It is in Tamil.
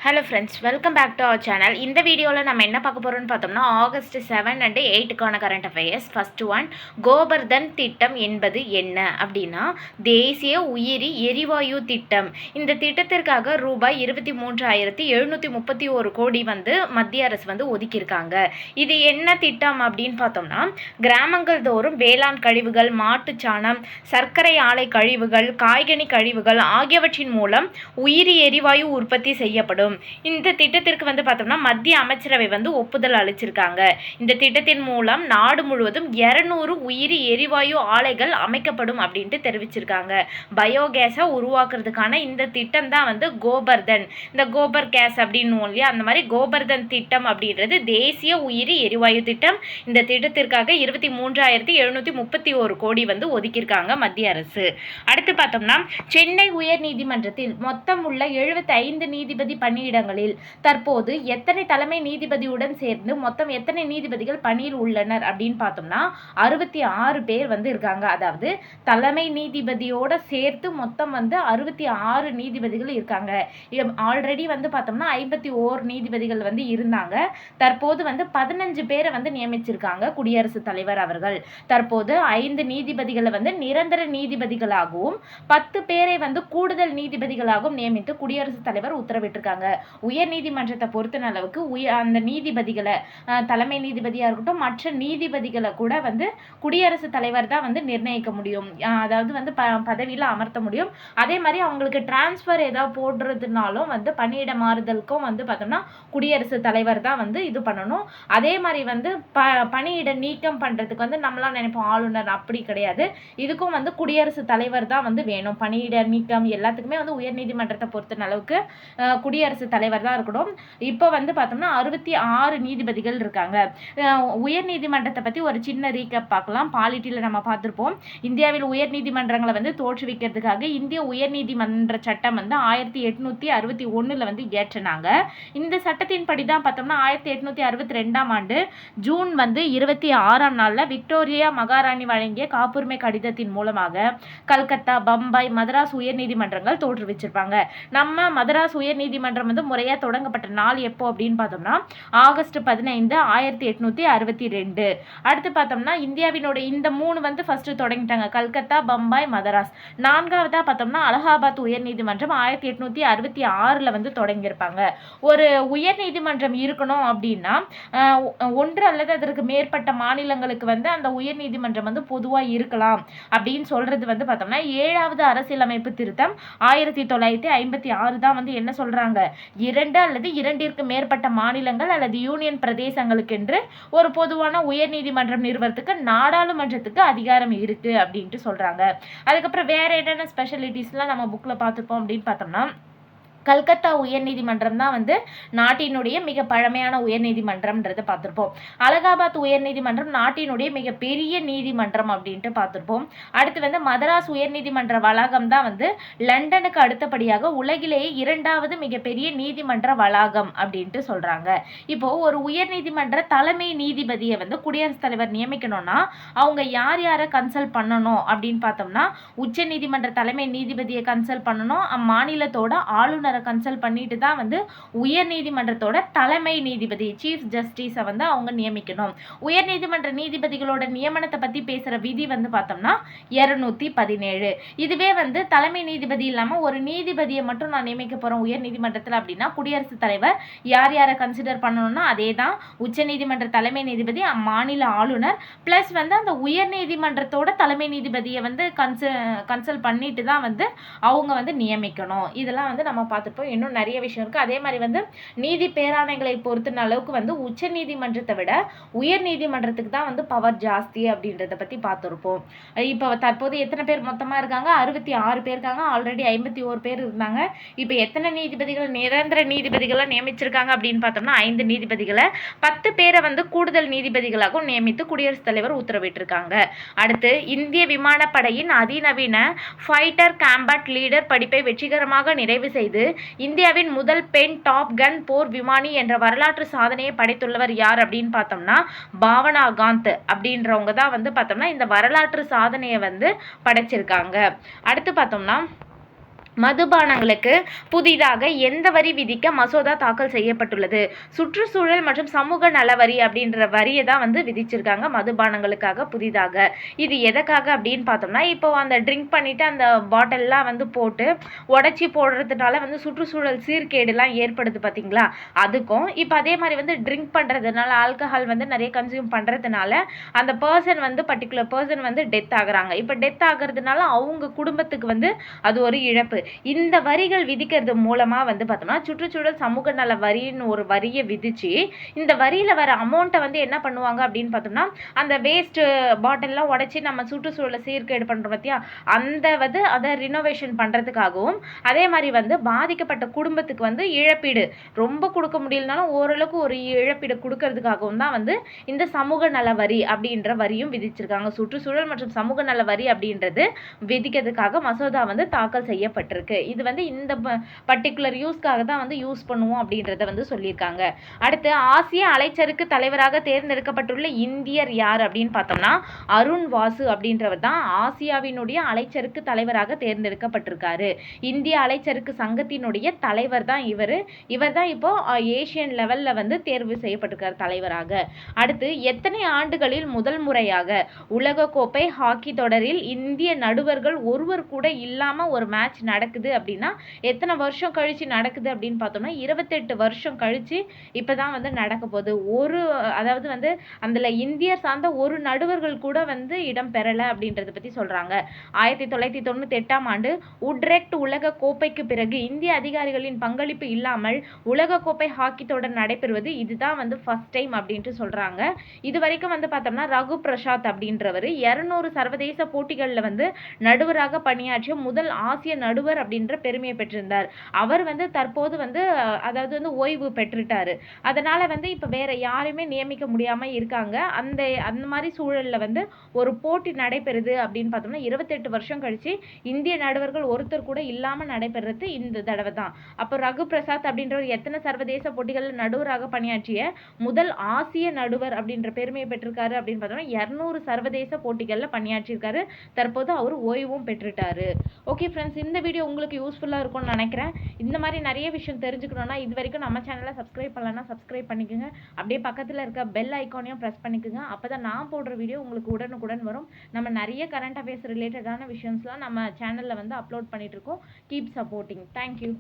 Hello friends, welcome back to our channel. இந்த வீடியோவில் நம்ம என்ன பார்க்க போகிறோம்னு பார்த்தோம்னா, ஆகஸ்ட் 7 அண்ட் 8க்கான current affairs. First one, Gobardhan திட்டம் என்பது என்ன அப்படின்னா, தேசிய உயிரி எரிவாயு திட்டம். இந்த திட்டத்திற்காக ரூபாய் 23,731 கோடி மத்திய அரசு ஒதுக்கியிருக்காங்க. இது என்ன திட்டம் அப்படின்னு பார்த்தோம்னா, கிராமங்கள் தோறும் வேளாண் கழிவுகள், மாட்டுச்சாணம், சர்க்கரை ஆலை கழிவுகள், காய்கனி கழிவுகள் ஆகியவற்றின் மூலம் உயிரி எரிவாயு உற்பத்தி செய்யப்படும். இந்த திட்டத்திற்கு பார்த்தோம்னா மத்திய அமைச்சரவை ஒப்புதல் அளிச்சிருக்காங்க. இந்த திட்டத்தின் மூலம் நாடு முழுவதும் 200 உயிரி எரிவாயு ஆலைகள் அமைக்கப்படும் அப்படின்ட்டு தெரிவிச்சிருக்காங்க. பயோகேஸை உருவாக்குறதுக்கான இந்த திட்டம் தான் கோபர்தன். இந்த கோபர் கேஸ் அப்படின்னு இல்லையா, அந்த மாதிரி கோபர்தன் திட்டம் அப்படின்றது தேசிய உயிரி எரிவாயு திட்டம். இந்த திட்டத்திற்காக 23,731 கோடி ஒதுக்கியிருக்காங்க மத்திய அரசு. அடுத்து பார்த்தோம்னா, சென்னை உயர் நீதிமன்றத்தில் மொத்தம் உள்ள 75 நீதிபதி பணியிடங்களில் தற்போது எத்தனை தலைமை நீதிபதியுடன் சேர்ந்து மொத்தம் எத்தனை நீதிபதிகள் பணியில் உள்ளனர் அப்படின்னு பார்த்தோம்னா 66 பேர் இருக்காங்க. அதாவது தலைமை நீதிபதியோட சேர்த்து மொத்தம் 66 நீதிபதிகள் இருக்காங்க. ஆல்ரெடி பார்த்தோம்னா 51 நீதிபதிகள் இருந்தாங்க. தற்போது 15 பேரை நியமிச்சிருக்காங்க குடியரசுத் தலைவர் அவர்கள். தற்போது 5 நீதிபதிகளை நிரந்தர நீதிபதிகளாகவும் 10 பேரை கூடுதல் நீதிபதிகளாகவும் நியமித்து குடியரசுத் தலைவர் உத்தரவிட்டிருக்காங்க. உயர் நீதிமன்றத்தை பொறுத்த அளவுக்கு அந்த நீதிபதிகளை தலைமை நீதிபதியாக இருக்கட்டும், மற்ற நீதிபதிகளை கூட குடியரசுத் தலைவர் தான் நிர்ணயிக்க முடியும். அதாவது பதவியில் அமர்த்த முடியும். அதே மாதிரி அவங்களுக்கு டிரான்ஸ்ஃபர் ஏதாவது போடுறதுனாலும் பணியிட மாறுதலுக்கும் பார்த்தோம்னா குடியரசுத் தலைவர் தான் இது பண்ணணும். அதே மாதிரி பணியிட நீக்கம் பண்ணுறதுக்கு நம்மளாம் நினைப்போம் ஆளுநர், அப்படி கிடையாது. இதுக்கும் குடியரசுத் தலைவர் தான் வேணும். பணியிட நீக்கம் எல்லாத்துக்குமே உயர் நீதிமன்றத்தை பொறுத்த அளவுக்கு குடியரசுத் தலைவர் தான் இருக்கணும். இப்போ பார்த்தோம்னா 66 நீதிபதிகள் இருக்காங்க. உயர் நீதிமன்றத்தை பற்றி ஒரு சின்ன ரீகேப் பார்க்கலாம். பாலிட்டியில் நம்ம பார்த்துருப்போம். இந்தியாவில் உயர் நீதிமன்றங்களை தோற்றுவிக்கிறதுக்காக இந்திய உயர் நீதிமன்ற சட்டம் 1861 இயற்றினாங்க. இந்த சட்டத்தின் படி தான் பார்த்தோம்னா 1862ஆம் ஆண்டு ஜூன் 26ஆம் நாளில் விக்டோரியா மகாராணி வழங்கிய காப்புரிமை கடிதத்தின் மூலமாக கல்கத்தா, பம்பாய், மதராஸ் உயர் நீதிமன்றங்கள் தோற்றுவிச்சிருப்பாங்க. நம்ம மதராஸ் உயர் நீதிமன்றம் முறையாக தொடங்கப்பட்ட நாள் எப்போ அப்படின்னு பார்த்தோம்னா ஆகஸ்ட் 15, 1862. அடுத்து பார்த்தோம்னா இந்தியாவினோட இந்த 3 ஃபர்ஸ்ட் தொடங்கிட்டாங்க. கல்கத்தா, பம்பாய், மதராஸ். 4வதா பார்த்தோம்னா அலகாபாத் உயர் நீதிமன்றம் 1866 தொடங்கியிருப்பாங்க. ஒரு உயர் நீதிமன்றம் இருக்கணும் அப்படின்னா ஒன்று அல்லது அதற்கு மேற்பட்ட மாநிலங்களுக்கு அந்த உயர் நீதிமன்றம் பொதுவாக இருக்கலாம் அப்படின்னு சொல்றது பார்த்தோம்னா 7வது அரசியலமைப்பு திருத்தம் 1956 தான் என்ன சொல்றாங்க, 2 அல்லது 2ற்கு மேற்பட்ட மாநிலங்கள் அல்லது யூனியன் பிரதேசங்களுக்கென்று ஒரு பொதுவான உயர் நீதிமன்றம் நிறுவனத்துக்கு நாடாளுமன்றத்துக்கு அதிகாரம் இருக்கு அப்படின்ட்டு சொல்றாங்க. அதுக்கப்புறம் வேற என்னென்ன ஸ்பெஷாலிட்டிஸ்லாம் நம்ம புக்ல பார்த்துப்போம் அப்படின்னு பார்த்தோம்னா, கல்கத்தா உயர்நீதிமன்றம் தான் நாட்டினுடைய மிக பழமையான உயர்நீதிமன்றம்ன்றதை பார்த்துருப்போம். அலகாபாத் உயர்நீதிமன்றம் நாட்டினுடைய மிகப்பெரிய நீதிமன்றம் அப்படின்ட்டு பார்த்துருப்போம். அடுத்து மதராஸ் உயர்நீதிமன்ற வளாகம் தான் லண்டனுக்கு அடுத்தபடியாக உலகிலேயே 2வது மிகப்பெரிய நீதிமன்ற வளாகம் அப்படின்ட்டு சொல்றாங்க. இப்போ ஒரு உயர்நீதிமன்ற தலைமை நீதிபதியை குடியரசுத் தலைவர் நியமிக்கணும்னா அவங்க யார் யாரை கன்சல்ட் பண்ணணும் அப்படின்னு பார்த்தோம்னா, உச்ச நீதிமன்ற தலைமை நீதிபதியை கன்சல்ட் பண்ணணும். அம்மாநிலத்தோட ஆளுநர் கன்சல்ட் பண்ணிட்டு தான் உயர் நீதிமன்றத்தோட தலைமை நீதிபதி சீஃப் ஜஸ்டிஸை அவங்க நியமிக்கணும். உயர் நீதிமன்ற நீதிபதிகளோட நியமனத்தை பத்தி பேசுற விதி பார்த்தோம்னா 217. இதுவே தலைமை நீதிபதி இல்லாம ஒரு நீதிபதியை மட்டும் நான் நியமிக்க போறேன் உயர் நீதிமன்றத்தில் அப்படின்னா குடியரசுத் தலைவர் யார் யாரை கன்சிடர் பண்ணணும்னா அதே தான் உச்ச நீதிமன்ற தலைமை நீதிபதி, மாநில ஆளுநர் பிளஸ் அந்த உயர் நீதிமன்றத்தோட தலைமை நீதிபதியை கன்சல்ட் பண்ணிட்டு தான் அவங்க நியமிக்கணும். இதெல்லாம் நம்ம பார்த்துப்போம். இன்னும் நிறைய விஷயம் இருக்கு. அதே மாதிரி நீதி பேராணைகளை பொறுத்த அளவுக்கு உச்ச நீதிமன்றத்தை விட உயர் நீதிமன்றத்துக்கு தான் பவர் ஜாஸ்தி அப்படின்றத பத்தி பார்த்துருப்போம். இப்போ தற்போது எத்தனை பேர் மொத்தமா இருக்காங்க? 66 பேர் இருக்காங்க. ஆல்ரெடி 51 பேர் இருந்தாங்க. இப்போ எத்தனை நீதிபதிகள் நிரந்தர நீதிபதிகளை நியமிச்சிருக்காங்க அப்படின்னு பார்த்தோம்னா 5 நீதிபதிகளை, 10 பேரை கூடுதல் நீதிபதிகளாகவும் நியமித்து குடியரசுத் தலைவர் உத்தரவிட்டிருக்காங்க. அடுத்து இந்திய விமானப்படையின் அதிநவீன ஃபைட்டர் காம்பேட் லீடர் படிப்பை வெற்றிகரமாக நிறைவு செய்து இந்தியாவின் முதல் பெண் டாப் கன் போர் விமானி என்ற வரலாற்று சாதனையை படைத்துள்ளவர் யார் அப்படின்னு பார்த்தோம்னா பாவனா காந்த் அப்படின்றவங்க தான் பார்த்தோம்னா இந்த வரலாற்று சாதனையை படைச்சிருக்காங்க. அடுத்து பார்த்தோம்னா மதுபானங்களுக்கு புதிதாக எந்த வரி விதிக்க மசோதா தாக்கல் செய்யப்பட்டுள்ளது? சுற்றுச்சூழல் மற்றும் சமூக நல வரி அப்படின்ற வரியை தான் வந்து விதிச்சிருக்காங்க மதுபானங்களுக்காக புதிதாக. இது எதற்காக அப்படின்னு பார்த்தோம்னா, இப்போ அந்த ட்ரிங்க் பண்ணிட்டு அந்த பாட்டில்லாம் வந்து போட்டு உடச்சி போடுறதுனால வந்து சுற்றுச்சூழல் சீர்கேடுலாம் ஏற்படுது பார்த்தீங்களா? அதுக்கும் இப்போ அதே மாதிரி வந்து ட்ரிங்க் பண்ணுறதுனால ஆல்கஹால் வந்து நிறைய கன்சியூம் பண்ணுறதுனால அந்த பர்டிகுலர் பர்சன் வந்து டெத் ஆகுறாங்க. இப்போ டெத் ஆகுறதுனால அவங்க குடும்பத்துக்கு வந்து அது ஒரு இழப்பு. இந்த வரிகள் விதிக்கிறது மூலமா வந்து பார்த்தோம்னா சுற்றுச்சூழல் சமூக நல வரின்னு ஒரு வரியை விதிச்சு இந்த வரியில வர அமௌண்ட்டை வந்து என்ன பண்ணுவாங்க அப்படின்னு பார்த்தோம்னா, அந்த வேஸ்ட் பாட்டில்லாம் உடைச்சி நம்ம சுற்றுச்சூழலை சீர்கேடு பண்றோம் பார்த்தியா, அந்த வந்து அதை ரினோவேஷன் பண்றதுக்காகவும் அதே மாதிரி வந்து பாதிக்கப்பட்ட குடும்பத்துக்கு வந்து இழப்பீடு ரொம்ப கொடுக்க முடியலனாலும் ஓரளவுக்கு ஒரு இழப்பீடு கொடுக்கறதுக்காகவும் தான் வந்து இந்த சமூக நல வரி அப்படின்ற வரியும் விதிச்சிருக்காங்க. சுற்றுச்சூழல் மற்றும் சமூக நல வரி அப்படின்றது விதிக்கிறதுக்காக மசோதா வந்து தாக்கல் செய்யப்பட்டிருக்கு. இது வந்து இந்த பர்டிகுலர் யூஸ்க்காக தான் வந்து யூஸ் பண்ணுவோம் அப்படின்றத வந்து சொல்லியிருக்காங்க. அடுத்து ஆசிய அலைச்சறுக்கு தலைவராக தேர்ந்தெடுக்கப்பட்டுள்ள இந்தியர் யார் அப்படின்னு பார்த்தோம்னா அருண் வாசு அப்படின்றவர் தான் ஆசியாவினுடைய அலைச்சறுக்கு தலைவராக தேர்ந்தெடுக்கப்பட்டிருக்காரு. இந்திய அலைச்சறுக்கு சங்கத்தினுடைய தலைவர் தான் இவர் தான் இப்போ ஏசியன் லெவல்ல வந்து தேர்வு செய்யப்பட்டிருக்கார் தலைவராக. அடுத்து எத்தனை ஆண்டுகளில் முதல் முறையாக உலகக்கோப்பை ஹாக்கி தொடரில் இந்திய நடுவர்கள் ஒருவர் கூட இல்லாம ஒரு மேட்ச் நடக்குது அப்படின்னா எத்தனை வருஷம் கழிச்சு நடக்குது அப்படின்னு பார்த்தோம்னா 28 வருஷம் கழிச்சு இப்பதான் வந்து நடக்க போகுது. அதாவது வந்து அதுல இந்தியர் சார்ந்த ஒரு நடுவர்கள் கூட வந்து இடம் பெறல அப்படின்றத பத்தி சொல்றாங்க. 1998ஆம் ஆண்டு உட்ரெக்ட் உலக கோப்பைக்கு பிறகு இந்திய அதிகாரிகளின் பங்களிப்பு இல்லாமல் உலக கோப்பை ஹாக்கி தொடர் நடைபெறுவது இதுதான் வந்து ஃபர்ஸ்ட் டைம் அப்படின்ட்டு சொல்றாங்க. இது வரைக்கும் வந்து பார்த்தோம்னா ரகு பிரசாத் அப்படின்றவர் 200 சர்வதேச போட்டிகளில் வந்து நடுவராக பணியாற்றிய முதல் ஆசிய நடுவர் அப்படின்ற பெருமையை பெற்றிருந்தார். அவர் வந்து தற்போது வந்து அதாவது வந்து ஓய்வு பெற்றுட்டாரு. அதனால வந்து இப்ப வேற யாருமே நியமிக்க முடியாம இருக்காங்க. அந்த மாதிரி சூழல்ல வந்து ஒரு போட்டி நடைபெறுது அப்படின்னு பார்த்தோம்னா 28 வருஷம் கழிச்சு இந்திய நடுவர்கள் ஒருத்தர் கூட இல்லாம நடைபெறுறது இந்த தடவை தான். அப்போ ரகு பிரசாத் அப்படின்றவர் எத்தனை சர்வதேச போட்டிகளில் நடுவராக பணியாற்றிய முதல் ஆசிய நடுவர் அப்படின்ற பெருமையை பெற்றிருக்காரு அப்படின்னு பார்த்தோம்னா 200 சர்வதேச போட்டிகளில் பணியாற்றியிருக்காரு. தற்போது அவர் ஓய்வும் பெற்றுட்டாரு. ஓகே ஃப்ரெண்ட்ஸ், இந்த வீடியோ உங்களுக்கு யூஸ்ஃபுல்லாக இருக்கும்னு நினைக்கிறேன். இந்த மாதிரி நிறைய விஷயம் தெரிஞ்சுக்கணும்னா இது வரைக்கும் நம்ம சேனலை சப்ஸ்கிரைப் பண்ணலன்னா சப்ஸ்கிரைப் பண்ணிக்கோங்க. அப்படியே பக்கத்தில் இருக்க பெல் ஐக்கானையும் ப்ரெஸ் பண்ணிக்கோங்க. அப்போ தான் நான் போடுற வீடியோ உங்களுக்கு உடனுக்குடன் வரும். நம்ம நிறைய கரண்ட் அஃபேர்ஸ் ரிலேட்டடான விஷயம்ஸ்லாம் நம்ம சேனலில் வந்து அப்லோட் பண்ணிட்டு இருக்கோம். Keep supporting. தேங்க்யூ.